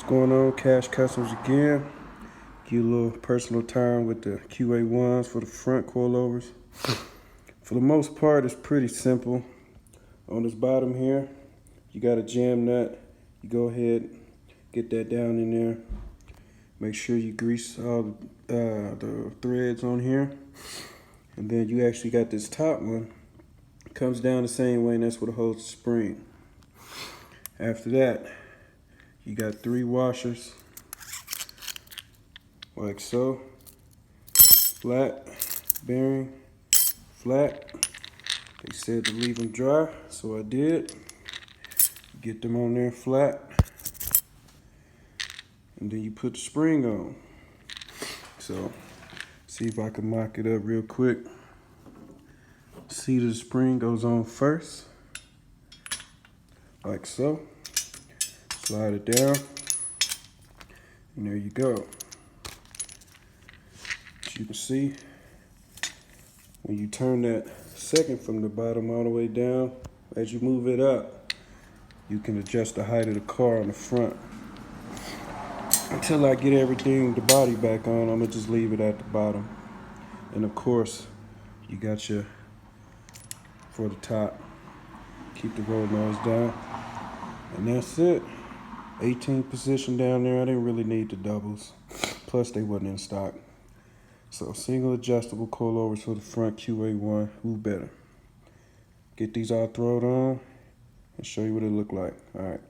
What's going on, Cash Customs again? Give you a little personal time with the QA1s for the front coilovers. For the most part, it's pretty simple. On this bottom here, you got a jam nut. You go ahead, get that down in there. Make sure you grease all the threads on here. And then you actually got this top one. It comes down the same way, and that's what holds the spring. After that, you got 3 washers, like so. Flat, bearing, flat. They said to leave them dry, so I did. Get them on there flat. And then you put the spring on. So, see if I can mock it up real quick. See, the spring goes on first, like so. Slide it down, and there you go. As you can see, when you turn that second from the bottom all the way down, as you move it up, you can adjust the height of the car on the front. Until I get everything, the body back on, I'm gonna just leave it at the bottom. And of course, you got your, for the top, keep the roll nose down. And that's it. 18 position down there. I didn't really need the doubles. Plus, they wasn't in stock. So, single adjustable coilovers for the front QA1. Who better? Get these all thrown on and show you what it look like. All right.